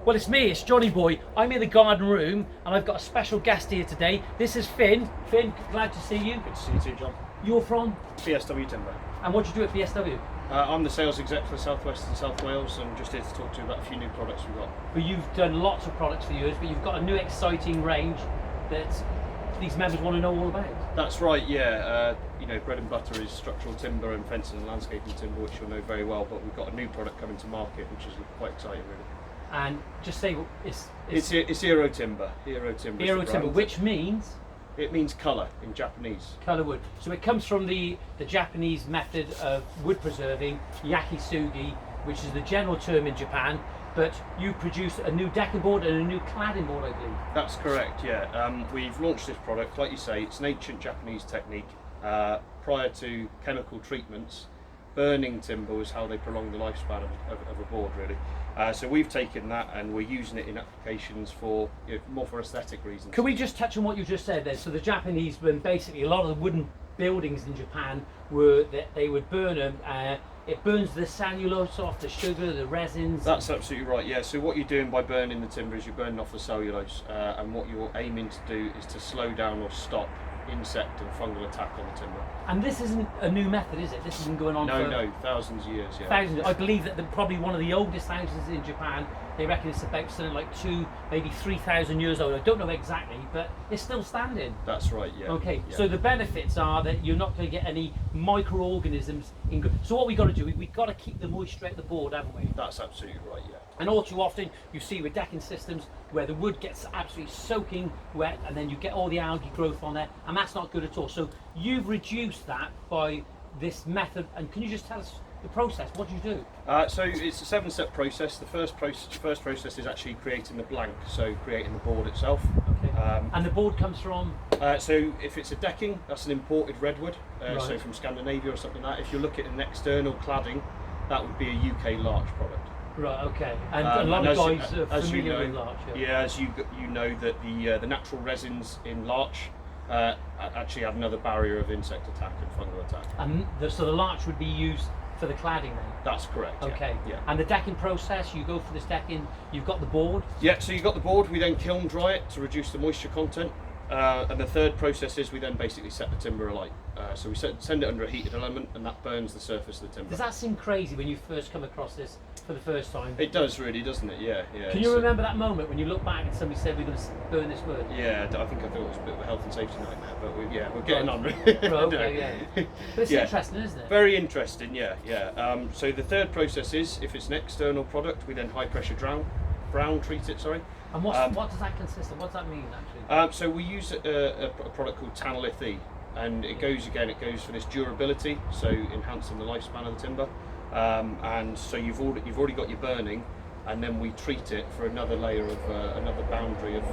Well, it's me, it's Johnyboy. I'm in the garden room and I've got a special guest here today. This is Finn. Finn, glad to see you. Good to see you too, John. You're from? BSW Timber. And what do you do at BSW? I'm the sales exec for South West and South Wales, and just here to talk to you about a few new products we've got. But you've done lots of products for years, but you've got a new exciting range that these members want to know all about. That's right, yeah. You know, bread and butter is structural timber and fencing and landscaping timber, which you'll know very well, but we've got a new product coming to market, which is quite exciting, really. And just say, It's Iro Timber. Iro Timber. Iro Timber, which means? It means colour in Japanese. Colour wood. So it comes from the Japanese method of wood preserving, yakisugi, which is the general term in Japan. But you produce a new decking board and a new cladding board, I believe. That's correct, yeah. We've launched this product, like you say, it's an ancient Japanese technique. Prior to chemical treatments, burning timber was how they prolonged the lifespan of a board, really. So we've taken that and we're using it in applications for more for aesthetic reasons. Can we just touch on what you just said there? So the Japanese, when basically a lot of the wooden buildings in Japan were that they would burn them. It burns the cellulose off, the sugar, the resins. That's absolutely right, yeah. So what you're doing by burning the timber is you're burning off the cellulose, and what you're aiming to do is to slow down or stop insect and fungal attack on the timber. And this isn't a new method, is it? This isn't going on for... No, thousands of years, yeah. Thousands. I believe that probably one of the oldest houses in Japan, they reckon it's about something like 2, maybe 3,000 years old. I don't know exactly, but it's still standing. That's right, yeah. Okay, yeah. so the benefits are that you're not going to get any microorganisms in. So what we've got to do, we've got to keep the moisture at the board, haven't we? That's absolutely right, yeah. And all too often you see with decking systems where the wood gets absolutely soaking wet and then you get all the algae growth on there, and that's not good at all. So you've reduced that by this method, and can you just tell us the process? What do you do? So it's a 7-step process. The first process is actually creating the blank, so creating the board itself. Okay. And the board comes from? So if it's a decking, that's an imported redwood, right. So from Scandinavia or something like that. If you look at an external cladding, that would be a UK larch product. Right, okay. And a lot of guys are familiar with larch. Yeah, as you know that the natural resins in larch actually have another barrier of insect attack and fungal attack. And so the larch would be used for the cladding then? That's correct. Okay. Yeah. And the decking process, you go for this decking, you've got the board? Yeah, so you've got the board, we then kiln dry it to reduce the moisture content. And the third process is we then basically set the timber alight. So we send it under a heated element, and that burns the surface of the timber. Does that seem crazy when you first come across this for the first time? It does really, doesn't it? Yeah, yeah. Can you remember that moment when you look back and somebody said we're going to burn this wood? Yeah, I think I thought it was a bit of a health and safety nightmare, but we're getting on. Right, okay, yeah. But it's interesting, isn't it? Very interesting, yeah, yeah. So the third process is, if it's an external product, we then high pressure brown treat it, sorry. And what does that consist of? What does that mean actually? So we use a product called Tanolith E, and it goes for this durability, so enhancing the lifespan of the timber. And so you've already got your burning, and then we treat it for another layer of another boundary of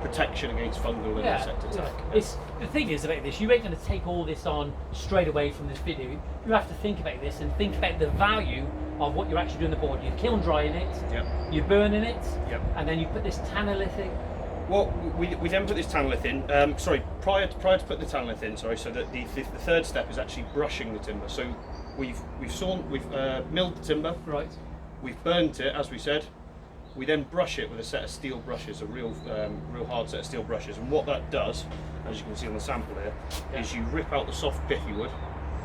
protection against fungal and insect attack. Yeah. The thing is about this, you ain't going to take all this on straight away from this video. You have to think about this and think about the value of what you're actually doing on the board. You're kiln drying it, yep. You're burning it, yep. And then you put this tanolithic. Well, we then put this tanolith in. Prior to putting the tanolith in, so that the third step is actually brushing the timber. So we've milled the timber, right? We've burnt it, as we said. We then brush it with a set of steel brushes, a real hard set of steel brushes. And what that does, as you can see on the sample here, is you rip out the soft pithy wood,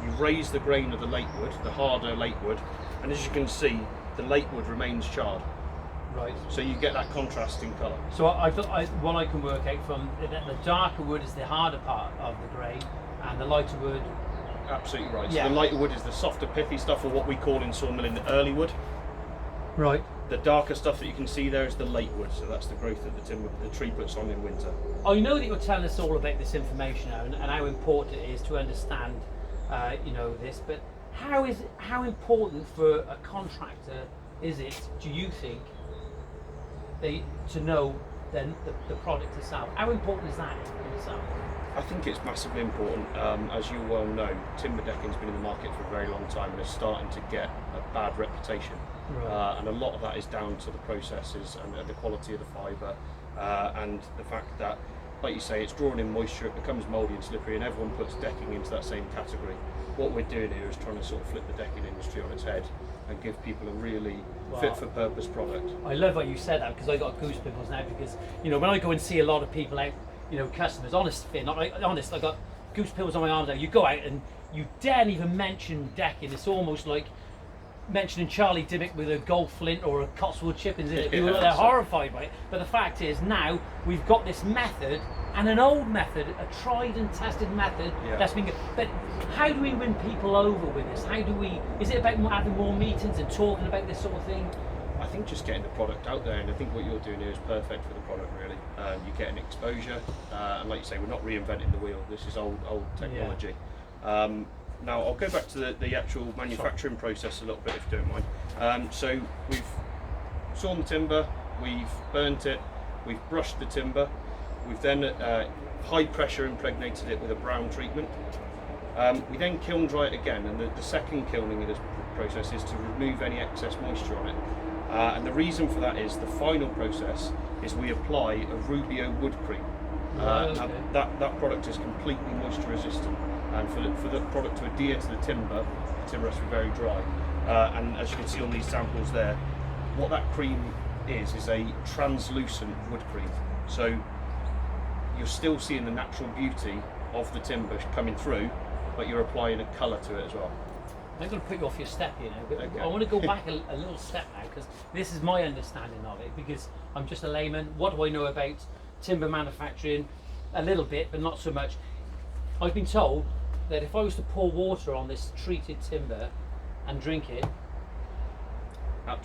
you raise the grain of the late wood, the harder late wood, and as you can see, the late wood remains charred. Right. So you get that contrast in colour. So what I can work out from that the darker wood is the harder part of the grain, and the lighter wood. Absolutely right. Yeah. So the lighter wood is the softer pithy stuff, or what we call in sawmilling the early wood. Right. The darker stuff that you can see there is the late wood, so that's the growth that the tree puts on in winter. I know that you're telling us all about this information now, and how important it is to understand, this. But how important for a contractor is it? Do you think to know then the product itself? How important is that in itself? I think it's massively important. As you well know, timber decking's been in the market for a very long time and is starting to get a bad reputation. Right. And a lot of that is down to the processes and the quality of the fibre, and the fact that, like you say, it's drawing in moisture, it becomes mouldy and slippery, and everyone puts decking into that same category. what we're doing here is trying to sort of flip the decking industry on its head and give people a really Wow. fit for purpose product. I love what you said that, because I got goose pimples now, because when I go and see a lot of people out, customers, honest Finn, I got goose pimples on my arms now. You go out and you daren't even mention decking. It's almost like mentioning Charlie Dimmock with a gold flint or a Cotswold chippings in it. People they're horrified by it. But the fact is, now we've got this method, and an old method, a tried and tested method that's been good. But how do we win people over with this? Is it about having more meetings and talking about this sort of thing? I think just getting the product out there, and I think what you're doing here is perfect for the product, really. You're getting exposure, and like you say, we're not reinventing the wheel. This is old technology. Now I'll go back to the actual manufacturing process a little bit, if you don't mind. So we've sawn the timber, we've burnt it, we've brushed the timber, we've then high pressure impregnated it with a brown treatment. We then kiln dry it again, and the second kilning of this process is to remove any excess moisture on it. And the reason for that is the final process is we apply a Rubio wood cream. That product is completely moisture resistant, and for the product to adhere to the timber has to be very dry. And as you can see on these samples there, what that cream is a translucent wood cream. So you're still seeing the natural beauty of the timber coming through, but you're applying a colour to it as well. I'm going to put you off your step here now, but Okay. I want to go back a little step now, because this is my understanding of it, because I'm just a layman. What do I know about timber manufacturing? A little bit, but not so much. I've been told that if I was to pour water on this treated timber and drink it...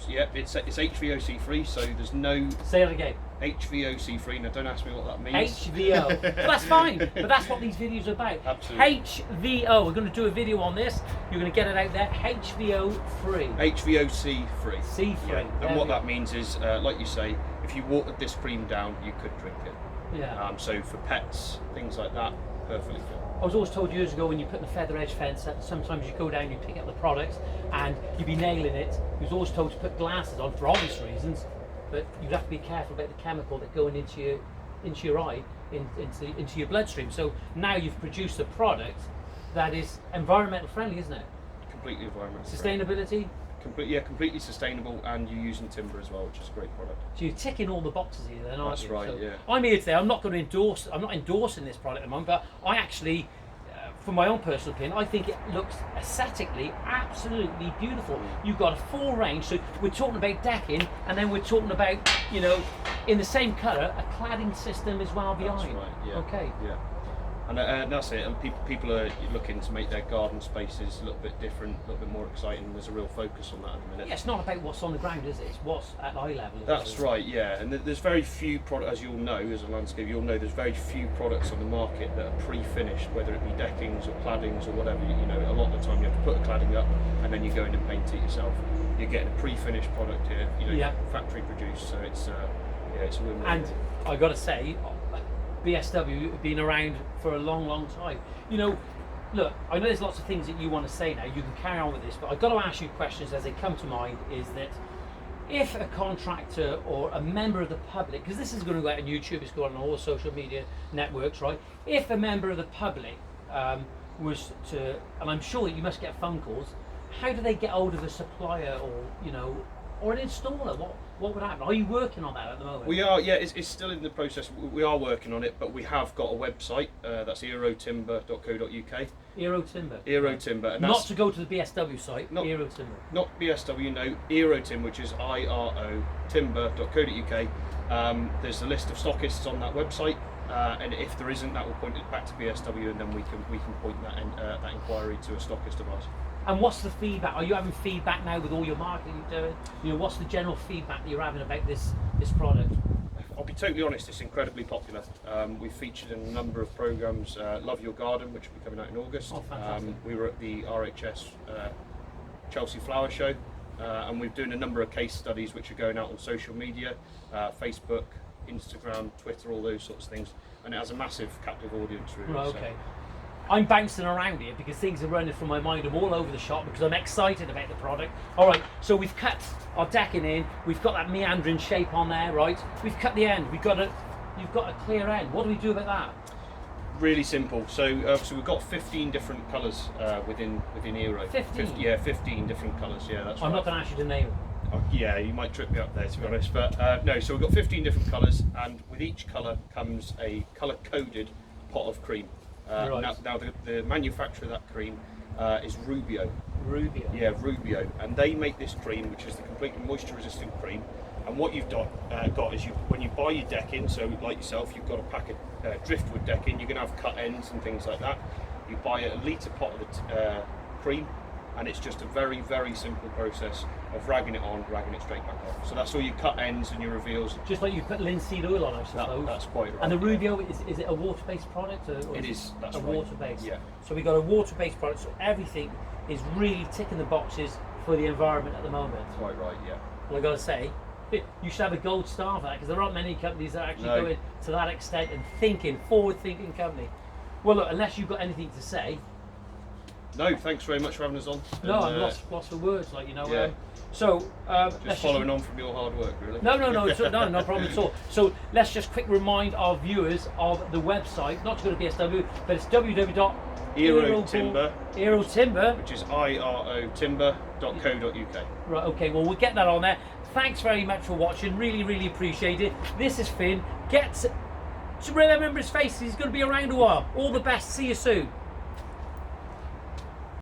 Yeah, it's HVOC free, so there's no... Say it again. HVOC free. Now don't ask me what that means. HVO. Well, that's fine, but that's what these videos are about. Absolutely. HVO. We're going to do a video on this. You're going to get it out there. HVO free. HVOC free. C free. Yeah. And what that means is, like you say, if you watered this cream down, you could drink it. Yeah. So for pets, things like that, perfectly fit. I was always told years ago, when you put the feather edge fence up, sometimes you go down, you pick up the products, and you'd be nailing it. You was always told to put glasses on for obvious reasons, but you'd have to be careful about the chemical that going into your eye, into your bloodstream. So now you've produced a product that is environmental friendly, isn't it? Completely environmental. Sustainability. Completely sustainable, and you're using timber as well, which is a great product. So you're ticking all the boxes here, then, aren't That's you? right. So Yeah. I'm here today. I'm not endorsing this product at the moment, but I actually, from my own personal opinion, I think it looks aesthetically absolutely beautiful. You've got a full range, so we're talking about decking, and then we're talking about, in the same colour, a cladding system as well behind. That's right. Yeah. Okay. Yeah. And that's it. And people are looking to make their garden spaces a little bit different, a little bit more exciting. There's a real focus on that at the minute. Yeah, it's not about what's on the ground, is it? It's what's at eye level. That's right, yeah. And there's very few products, as you'll know, as a landscape, you'll know there's very few products on the market that are pre-finished, whether it be deckings or claddings or whatever. A lot of the time you have to put a cladding up and then you go in and paint it yourself. You're getting a pre-finished product here, factory produced, so it's a win-win. And I got to say, BSW have been around for a long, long time. Look, I know there's lots of things that you want to say now. You can carry on with this, but I've got to ask you questions as they come to mind. Is that if a contractor or a member of the public, because this is going to go out on YouTube, it's going on all social media networks, right? If a member of the public was to, and I'm sure that you must get phone calls, how do they get hold of a supplier or an installer? What would happen? Are you working on that at the moment? We are, yeah, it's still in the process. We are working on it, but we have got a website, that's irotimber.co.uk. Iro Timber. Iro Timber. And Not that's to go to the BSW site, not, Iro Timber. Not BSW, no, Iro Timber, which is IRO timber.co.uk. There's a list of stockists on that website, and if there isn't, that will point it back to BSW, and then we can point that inquiry to a stockist of ours. And what's the feedback? Are you having feedback now with all your marketing you're doing? What's the general feedback that you're having about this product? I'll be totally honest, it's incredibly popular. We've featured in a number of programmes, Love Your Garden, which will be coming out in August. Oh, fantastic. We were at the RHS Chelsea Flower Show, and we're doing a number of case studies which are going out on social media, Facebook, Instagram, Twitter, all those sorts of things, and it has a massive captive audience really. Right, okay. I'm bouncing around here because things are running from my mind. I'm all over the shop because I'm excited about the product. All right, so we've cut our decking in. We've got that meandering shape on there, right? We've cut the end. You've got a clear end. What do we do about that? Really simple. So we've got 15 different colours within Iro. 15? Yeah, 15 different colours. Yeah, that's right. I'm not going to ask you to name them. Oh, yeah, you might trip me up there, to be honest. But no, so we've got 15 different colours, and with each colour comes a colour-coded pot of cream. Right. Now the manufacturer of that cream is Rubio. Rubio. Yeah, Rubio, and they make this cream, which is the completely moisture-resistant cream. And what you've got is when you buy your decking, so like yourself, you've got a pack of driftwood decking. You're going to have cut ends and things like that. You buy a litre pot of the cream, and it's just a very, very simple process of ragging it on, ragging it straight back off. So that's all your cut ends and your reveals. Just like you put linseed oil on, I suppose. That's quite right. And the Rubio, is it a water-based product? Or It is, that's a right. water-based. Yeah. So we got a water-based product, so everything is really ticking the boxes for the environment at the moment. Quite right, yeah. Well, I got to say, you should have a gold star for that, because there aren't many companies that are actually going to that extent and forward-thinking company. Well, look, unless you've got anything to say. No, thanks very much for having us on. No, And, I'm lost for words, like, you know. Yeah. Let's Following on from your hard work, really. No, no problem at all. So let's just quick remind our viewers of the website, not to go to BSW, but it's Iro Timber, Iro Timber, which is irotimber.co.uk. Right, okay, well, we'll get that on there. Thanks very much for watching, really, really appreciate it. This is Finn. To remember his face, he's going to be around a while. All the best, see you soon.